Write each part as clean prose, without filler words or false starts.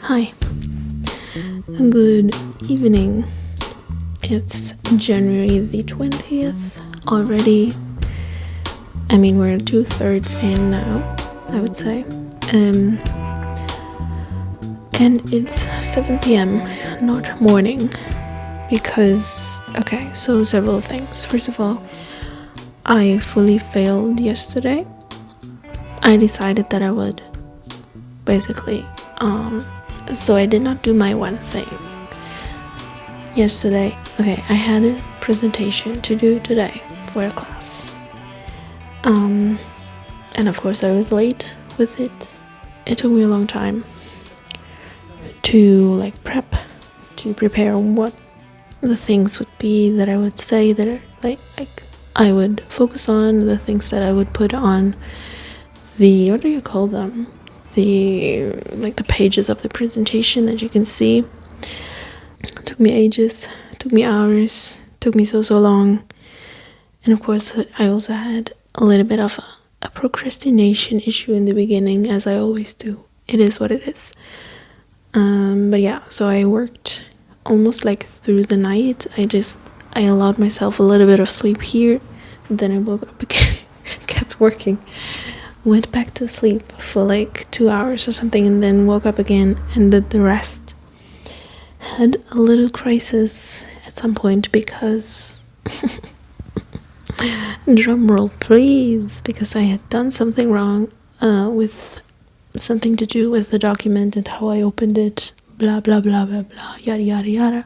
Hi, good evening. It's January the 20th already. I mean, we're 2/3 in now, I would say. And it's 7 p.m., not morning. Because, so several things. First of all, I fully failed yesterday. I decided that I would, basically. So I did not do my one thing yesterday. I had a presentation to do today for a class. And of course I was late with it. It took me a long time to prepare what the things would be that I would say, that I would focus on, the things that I would put on the, what do you call them? The pages of the presentation that you can see. It took me ages, took me hours, took me so long. And of course I also had a little bit of a procrastination issue in the beginning, as I always do. It is what it is. But yeah, so I worked almost through the night. I allowed myself a little bit of sleep here, then I woke up again, kept working, went back to sleep for 2 hours or something, and then woke up again and did the rest. Had a little crisis at some point because drum roll please, because I had done something wrong with something to do with the document and how I opened it, blah blah blah blah blah, yada yada yada.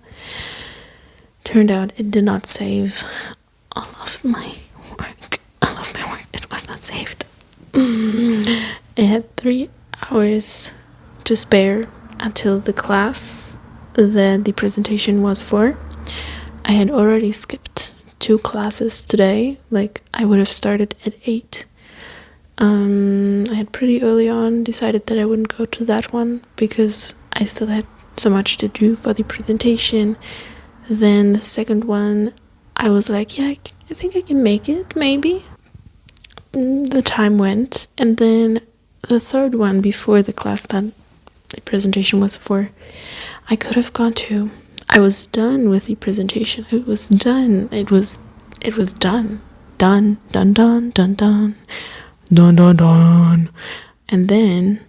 Turned out it did not save all of my work. It was not saved. I had 3 hours to spare until the class that the presentation was for. I had already skipped 2 classes today. I would have started at 8. I had pretty early on decided that I wouldn't go to that one because I still had so much to do for the presentation. Then the second one, I was like, yeah, I think I can make it, maybe. The time went, and then the third one, before the class that the presentation was for, I could have gone to. I was done with the presentation. It was done. It was done. Done. And then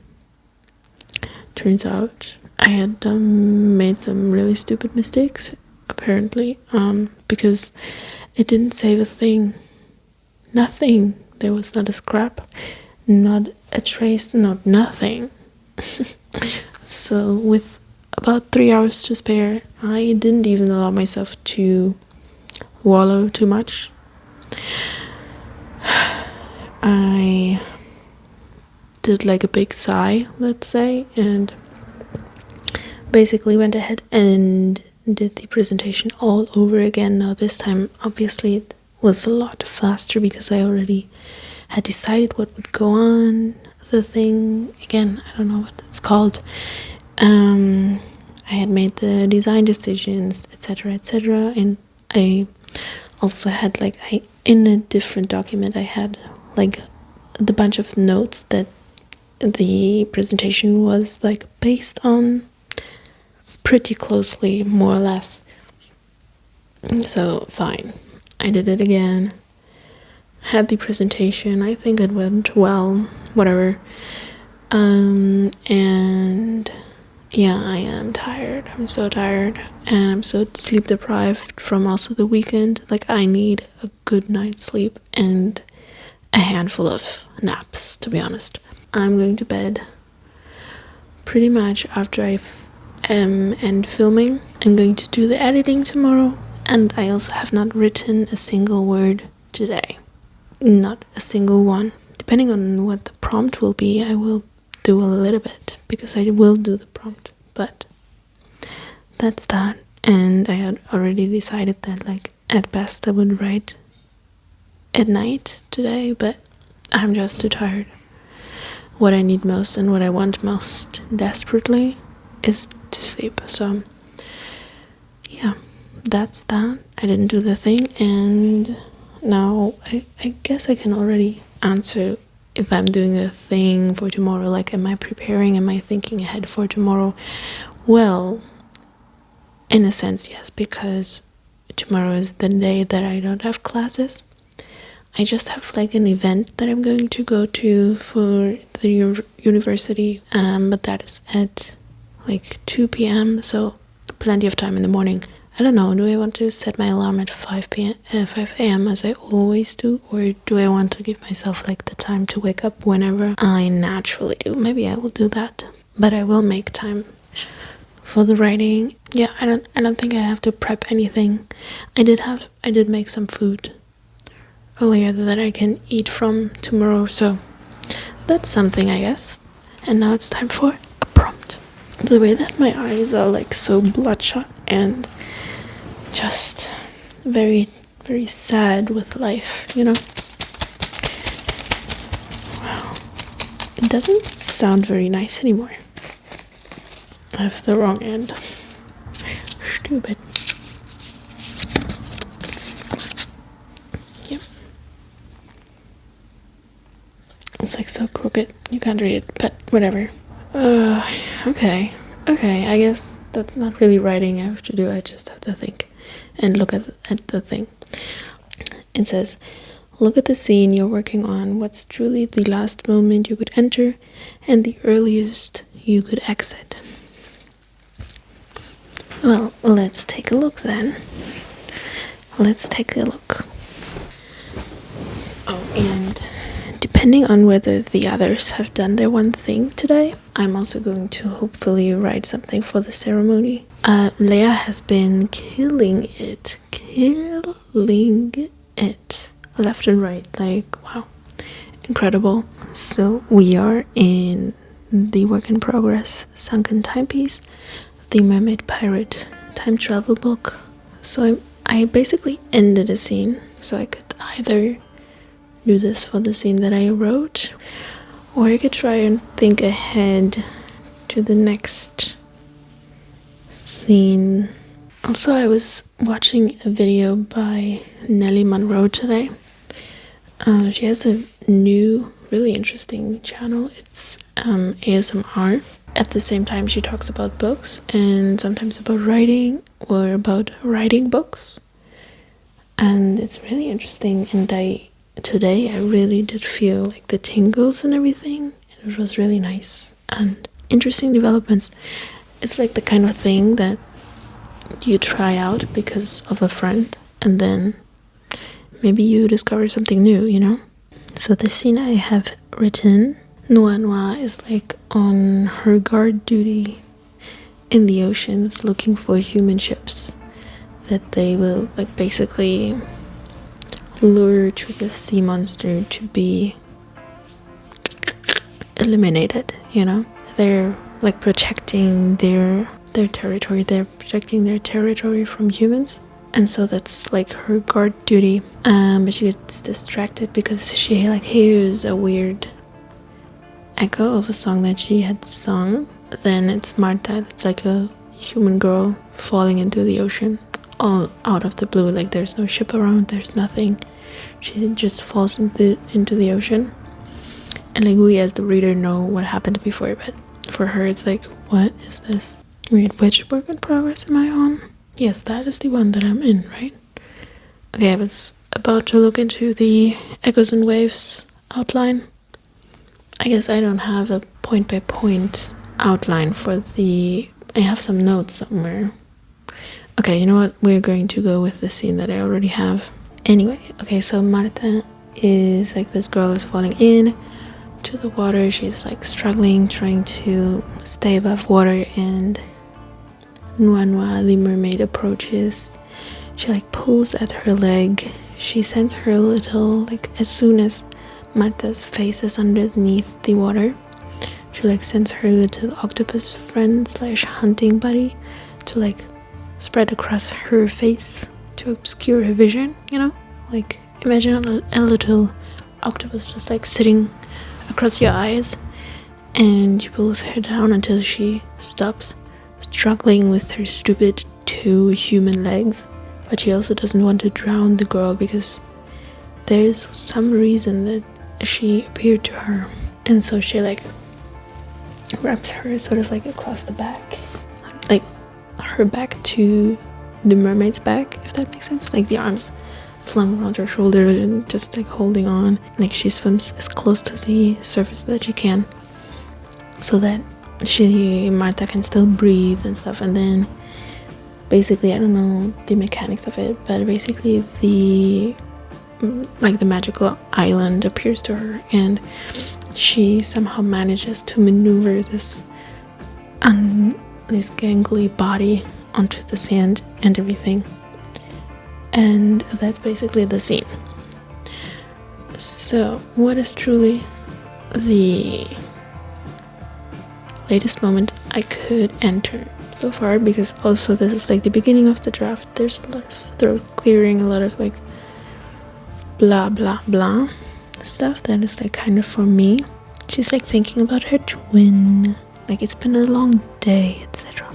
turns out I had made some really stupid mistakes, apparently, because it didn't save a thing. Nothing. There was not a scrap, not a trace, not nothing. So with about 3 hours to spare, I didn't even allow myself to wallow too much. I did a big sigh, let's say, and basically went ahead and did the presentation all over again. Now this time, obviously, it was a lot faster because I already had decided what would go on the thing. Again, I don't know what it's called. I had made the design decisions, etc., and I also had in a different document, I had the bunch of notes that the presentation was based on, pretty closely, more or less. So fine, I did it again, had the presentation. I think it went well, whatever. And yeah, I am tired. I'm so tired, and I'm so sleep deprived from also the weekend. I need a good night's sleep and a handful of naps, to be honest. I'm going to bed pretty much after I end filming. I'm going to do the editing tomorrow, and I also have not written a single word today. Not a single one. Depending on what the prompt will be, I will do a little bit, because I will do the prompt, but that's that. And I had already decided that at best I would write at night today, but I'm just too tired. What I need most and what I want most desperately is to sleep. So yeah, that's that. I didn't do the thing, and now I guess I can already answer if I'm doing a thing for tomorrow, like am I preparing, am I thinking ahead for tomorrow? Well, in a sense, yes, because tomorrow is the day that I don't have classes. I just have like an event that I'm going to go to for the university, but that is at like 2 p.m. So plenty of time in the morning. I don't know, do I want to set my alarm at 5 a.m. as I always do, or do I want to give myself like the time to wake up whenever I naturally do? Maybe I will do that, but I will make time for the writing. Yeah, I don't think I have to prep anything. I did make some food earlier that I can eat from tomorrow, so that's something, I guess. And now it's time for a prompt. The way that my eyes are like so bloodshot and just very, very sad with life, you know? Wow. It doesn't sound very nice anymore. I have the wrong end. Stupid. Yep. It's like so crooked. You can't read it, but whatever. Okay. Okay, I guess that's not really writing I have to do. I just have to think and look at the thing. It says, look at the scene you're working on. What's truly the last moment you could enter and the earliest you could exit? Well, let's take a look then. Let's take a look. Oh, and depending on whether the others have done their one thing today, I'm also going to hopefully write something for the ceremony. Leia has been killing it left and right, like wow, incredible. So we are in the work in progress Sunken Timepiece, the Mermaid Pirate time travel book. So I basically ended a scene, so I could either do this for the scene that I wrote, or I could try and think ahead to the next scene. Also, I was watching a video by Nellie Monroe today. She has a new, really interesting channel. It's ASMR. At the same time, she talks about books and sometimes about writing or about writing books. And it's really interesting. And today I really did feel like the tingles and everything. It was really nice and interesting developments. It's like the kind of thing that you try out because of a friend and then maybe you discover something new, you know? So the scene I have written, Noa is like on her guard duty in the oceans looking for human ships that they will like basically lure to the sea monster to be eliminated, you know? They're like protecting their territory. They're protecting their territory from humans. And so that's like her guard duty. But she gets distracted because she like hears a weird echo of a song that she had sung. Then it's Marta, that's like a human girl falling into the ocean all out of the blue. Like there's no ship around, there's nothing. She just falls into the ocean. And like we as the reader know what happened before, but for her it's like, what is this? Wait, which work in progress am I on? Yes, that is the one that I'm in, right? Okay, I was about to look into the Echoes and Waves outline. I guess I don't have a point-by-point outline for the... I have some notes somewhere. Okay, you know what? We're going to go with the scene that I already have. Anyway, okay, so Marta is like, this girl is falling in to the water. She's like struggling, trying to stay above water, and Noa, the mermaid, approaches. She like pulls at her leg. She sends her little, like as soon as Marta's face is underneath the water, she like sends her little octopus friend / hunting buddy to like spread across her face to obscure her vision, you know? Like imagine a little octopus just like sitting across your eyes, and she pulls her down until she stops struggling with her stupid 2 human legs. But she also doesn't want to drown the girl because there's some reason that she appeared to her, and so she like wraps her sort of like across the back, like her back to the mermaid's back, if that makes sense, like the arms slung around her shoulders and just like holding on, like she swims as close to the surface that she can so that Marta can still breathe and stuff. And then basically, I don't know the mechanics of it, but basically the magical island appears to her, and she somehow manages to maneuver this gangly body onto the sand and everything. And that's basically the scene. So, what is truly the latest moment I could enter so far? Because also this is like the beginning of the draft. There's a lot of throat clearing, a lot of like blah blah blah stuff that is like kind of for me. She's like thinking about her twin, like it's been a long day, etc.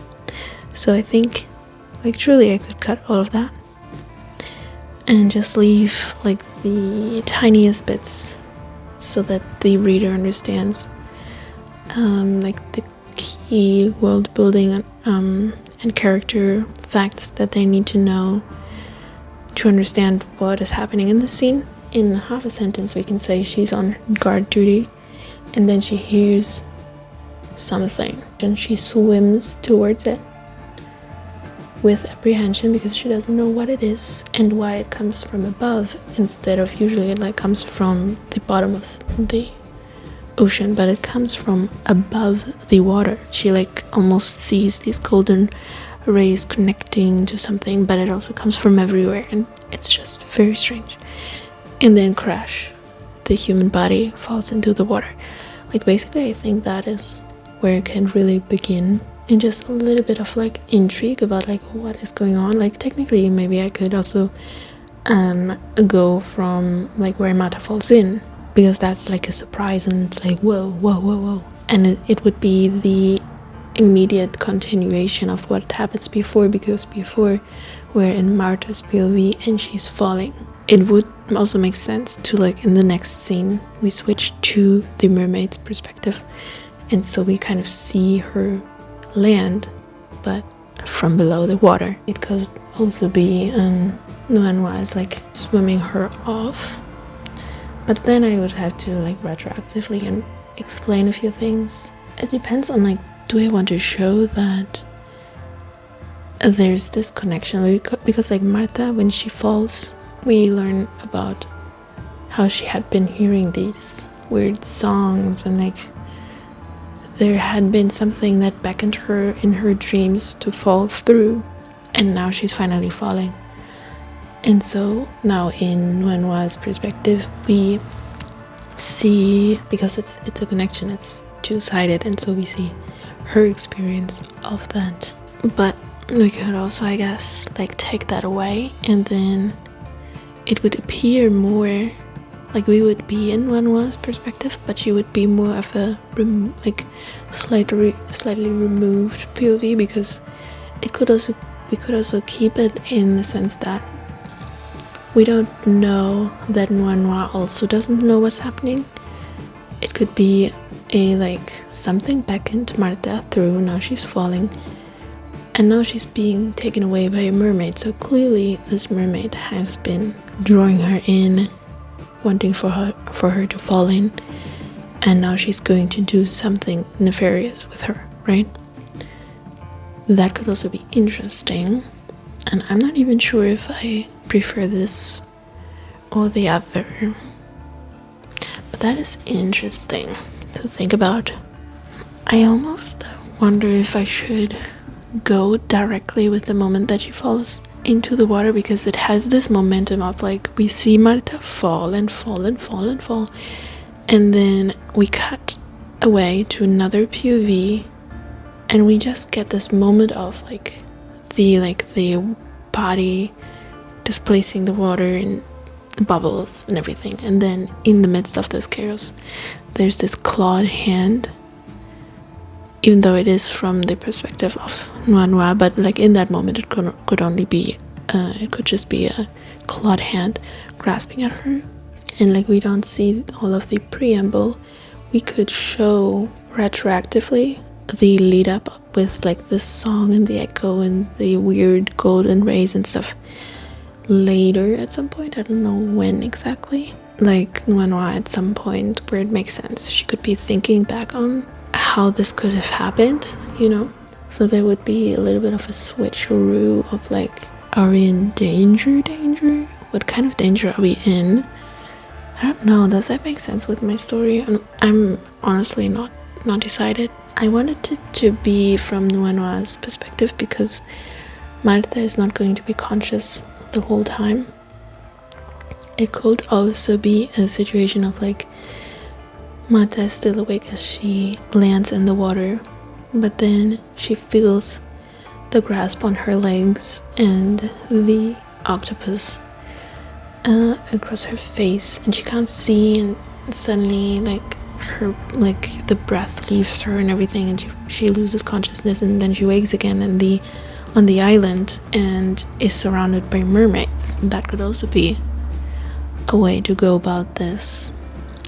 So I think like truly I could cut all of that and just leave like the tiniest bits so that the reader understands like the key world building and character facts that they need to know to understand what is happening in the scene. In half a sentence we can say she's on guard duty, and then she hears something and she swims towards it with apprehension because she doesn't know what it is and why it comes from above instead of usually it like comes from the bottom of the ocean, but it comes from above the water. She like almost sees these golden rays connecting to something, but it also comes from everywhere, and it's just very strange. And then crash, the human body falls into the water. Like basically I think that is where it can really begin, and just a little bit of like intrigue about like what is going on. Like technically maybe I could also go from like where Mata falls in, because that's like a surprise and it's like whoa, and it would be the immediate continuation of what happens before, because before we're in Marta's POV and she's falling. It would also make sense to like in the next scene we switch to the mermaid's perspective, and so we kind of see her land but from below the water. It could also be Nuanua is like swimming her off, but then I would have to like retroactively and explain a few things. It depends on like, do I want to show that there's this connection, because like Marta, when she falls, we learn about how she had been hearing these weird songs, and like there had been something that beckoned her in her dreams to fall through, and now she's finally falling. And so now in Nuanua's perspective we see, because it's a connection, it's two-sided, and so we see her experience of that. But we could also, I guess, like take that away, and then it would appear more like we would be in Nuanua's perspective, but she would be more of a slightly removed POV, because we could also keep it in the sense that we don't know that Nuanua also doesn't know what's happening. It could be a like something beckoned Marta through, now she's falling, and now she's being taken away by a mermaid. So clearly this mermaid has been drawing her in, wanting for her to fall in, and now she's going to do something nefarious with her, right? That could also be interesting, and I'm not even sure if I prefer this or the other, but that is interesting to think about. I almost wonder if I should go directly with the moment that she falls into the water, because it has this momentum of like we see Marta fall and fall and fall and fall, and then we cut away to another POV and we just get this moment of like the body displacing the water and bubbles and everything, and then in the midst of this chaos there's this clawed hand, even though it is from the perspective of Nuanua, but like in that moment it could only be it could just be a clawed hand grasping at her, and like we don't see all of the preamble, we could show retroactively the lead up with like the song and the echo and the weird golden rays and stuff later at some point. I don't know when exactly. Like Noir at some point where it makes sense. She could be thinking back on how this could have happened, you know? So there would be a little bit of a switcheroo of like, are we in danger? What kind of danger are we in? I don't know, does that make sense with my story? I'm honestly not decided. I wanted it to be from Noir's perspective because Marta is not going to be conscious the whole time. It could also be a situation of like Marta is still awake as she lands in the water, but then she feels the grasp on her legs and the octopus across her face, and she can't see, and suddenly like the breath leaves her and everything, and she loses consciousness, and then she wakes again on the island and is surrounded by mermaids. That could also be a way to go about this.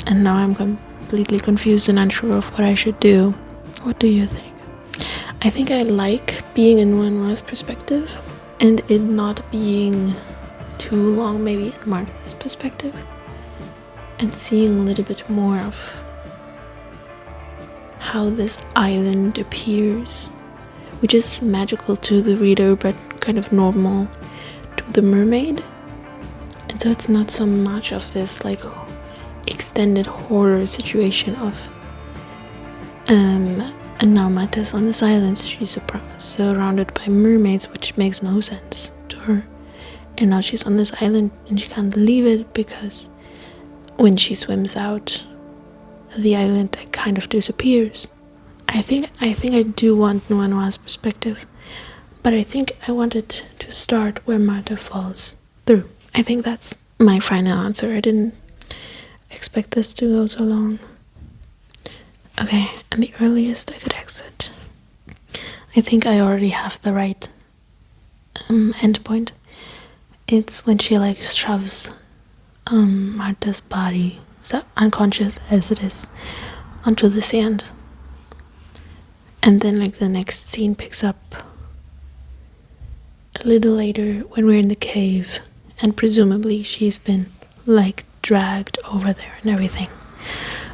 And now I'm completely confused and unsure of what I should do. What do you think? I think I like being in Noir's perspective and it not being too long, maybe in Martha's perspective, and seeing a little bit more of how this island appears, which is magical to the reader but kind of normal to the mermaid. And so it's not so much of this like extended horror situation of and now Martha's on this island, she's surrounded by mermaids, which makes no sense to her, and now she's on this island and she can't leave it because when she swims out, the island kind of disappears. I think I do want Noir's perspective, but I think I wanted to start where Martha falls through. I think that's my final answer. I didn't expect this to go so long. Okay, and the earliest I could exit. I think I already have the right end point. It's when she like shoves Martha's body, so unconscious as it is, onto the sand. And then like the next scene picks up a little later when we're in the cave, and presumably she's been like dragged over there and everything.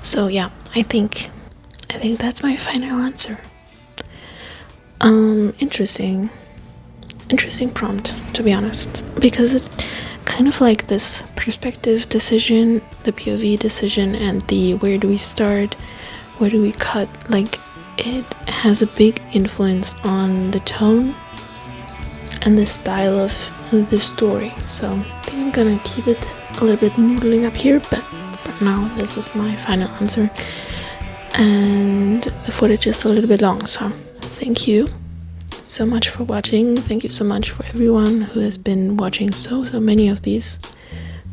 So yeah, I think that's my final answer. Interesting prompt, to be honest, because it kind of like this perspective decision, the POV decision, and the where do we start, where do we cut, like it has a big influence on the tone and the style of the story. So I think I'm gonna keep it a little bit noodling up here, but for now this is my final answer. And the footage is a little bit long, so thank you so much for watching. Thank you so much for everyone who has been watching so many of these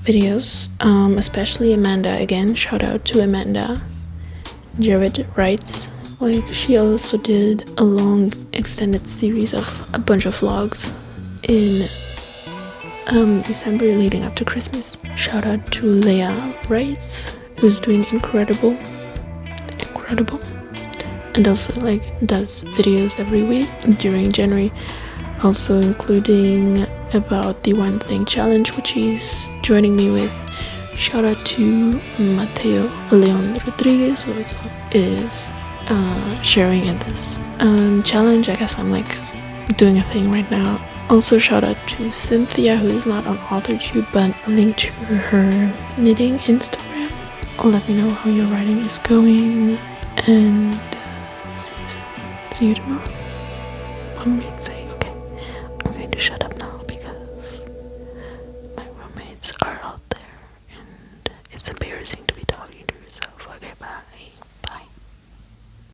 videos, especially Amanda. Again, shout out to Amanda. Jared writes, like, she also did a long extended series of a bunch of vlogs in December leading up to Christmas. Shout out to Leah Wrights, who's doing incredible, and also like does videos every week during January, also including about the One Thing Challenge, which he's joining me with. Shout out to Mateo Leon Rodriguez, who also is sharing in this challenge. I guess I'm like doing a thing right now. Also shout out to Cynthia, who is not on AuthorTube but linked to her knitting Instagram. Let me know how your writing is going, and see you soon. See you tomorrow. One minute say, okay, I'm going to shut up now because my roommates are out there and it's embarrassing.